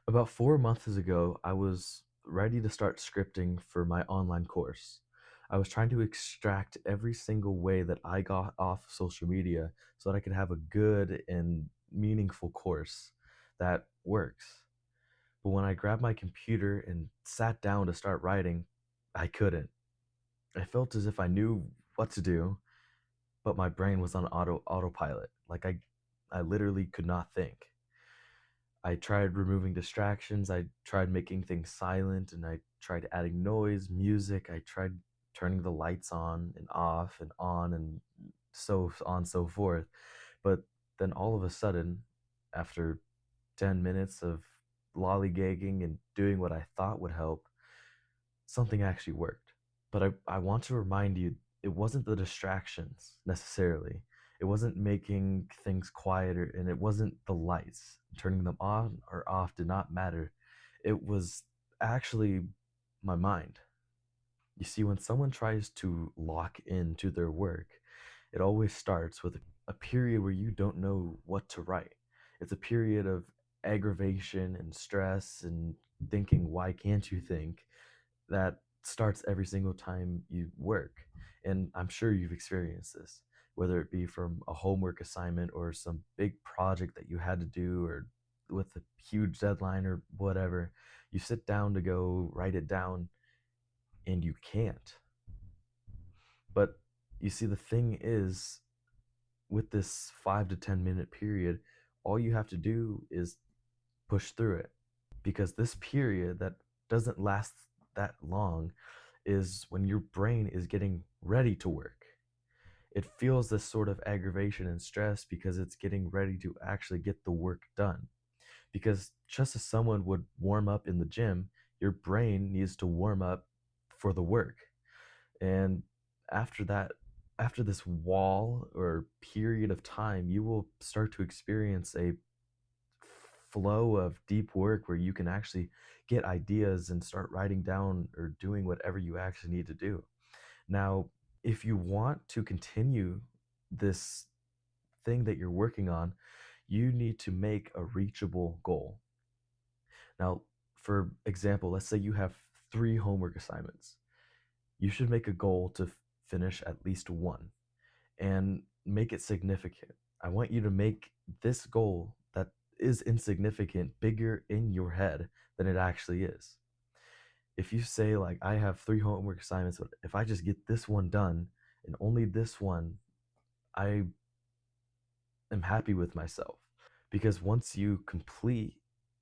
About 4 months ago, I was ready to start scripting for my online course. I was trying to extract every single way that I got off social media so that I could have a good and meaningful course that works. But when I grabbed my computer and sat down to start writing, I couldn't. I felt as if I knew what to do, but my brain was on autopilot. I literally could not think. I tried removing distractions, I tried making things silent, and I tried adding noise, music, I tried turning the lights on and so on so forth. But then all of a sudden, after 10 minutes of lollygagging and doing what I thought would help, something actually worked. But I want to remind you, it wasn't the distractions necessarily. It wasn't making things quieter, and it wasn't the lights. Turning them on or off did not matter. It was actually my mind. You see, when someone tries to lock into their work, it always starts with a period where you don't know what to write. It's a period of aggravation and stress and thinking, why can't you think? That starts every single time you work. And I'm sure you've experienced this, whether it be from a homework assignment or some big project that you had to do or with a huge deadline or whatever. You sit down to go write it down and you can't. But you see, the thing is, with this 5 to 10 minute period, all you have to do is push through it. Because this period that doesn't last that long is when your brain is getting ready to work. It feels this sort of aggravation and stress because it's getting ready to actually get the work done. Because just as someone would warm up in the gym, your brain needs to warm up for the work. And after that, after this wall or period of time, you will start to experience a flow of deep work where you can actually get ideas and start writing down or doing whatever you actually need to do. Now, if you want to continue this thing that you're working on, you need to make a reachable goal. Now, for example, let's say you have 3 homework assignments. You should make a goal to finish at least one and make it significant. I want you to make this goal that is insignificant bigger in your head than it actually is. If you say, like, I have 3 homework assignments, but if I just get this one done and only this one, I am happy with myself. Because once you complete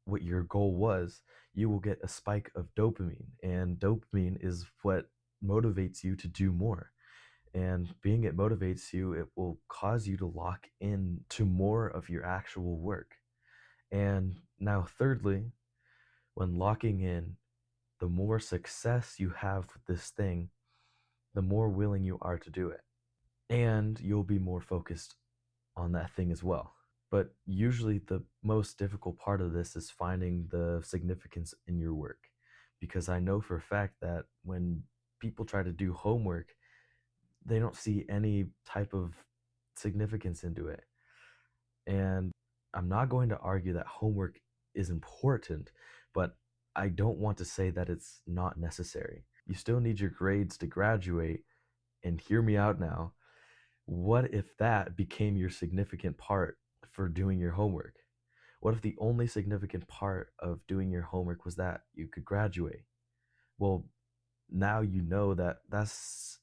what your goal was, you will get a spike of dopamine, and dopamine is what motivates you to do more. And being it motivates you, it will cause you to lock in to more of your actual work. And now, thirdly, when locking in, the more success you have with this thing, the more willing you are to do it. And you'll be more focused on that thing as well. But usually, the most difficult part of this is finding the significance in your work. Because I know for a fact that when people try to do homework, they don't see any type of significance into it. And I'm not going to argue that homework is important, but I don't want to say that it's not necessary. You still need your grades to graduate, and hear me out now. What if that became your significant part for doing your homework? What if the only significant part of doing your homework was that you could graduate? Well, now you know that that's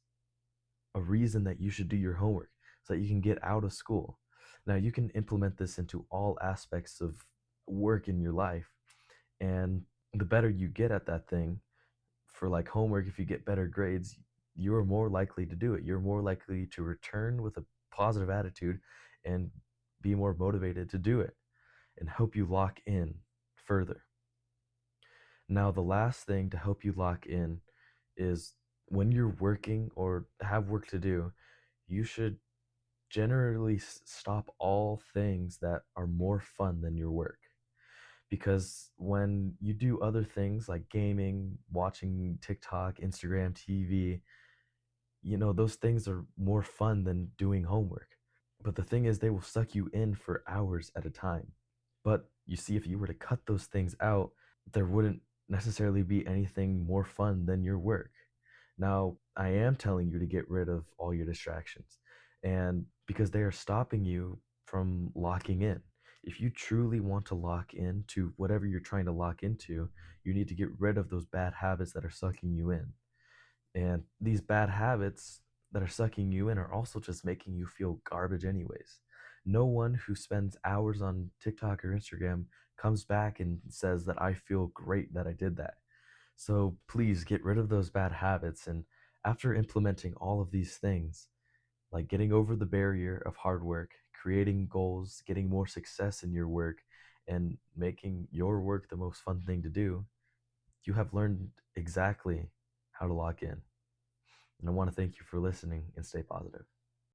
a reason that you should do your homework so that you can get out of school. Now, you can implement this into all aspects of work in your life. And the better you get at that thing, for like homework, if you get better grades, you're more likely to do it. You're more likely to return with a positive attitude and be more motivated to do it and help you lock in further. Now, the last thing to help you lock in is when you're working or have work to do, you should generally stop all things that are more fun than your work. Because when you do other things like gaming, watching TikTok, Instagram, TV, those things are more fun than doing homework. But the thing is, they will suck you in for hours at a time. But you see, if you were to cut those things out, there wouldn't necessarily be anything more fun than your work. Now, I am telling you to get rid of all your distractions, and because they are stopping you from locking in. If you truly want to lock into whatever you're trying to lock into, you need to get rid of those bad habits that are sucking you in. And these bad habits that are sucking you in are also just making you feel garbage, anyways. No one who spends hours on TikTok or Instagram comes back and says that I feel great that I did that. So please get rid of those bad habits. And after implementing all of these things, like getting over the barrier of hard work, creating goals, getting more success in your work, and making your work the most fun thing to do, you have learned exactly how to lock in. And I want to thank you for listening and stay positive.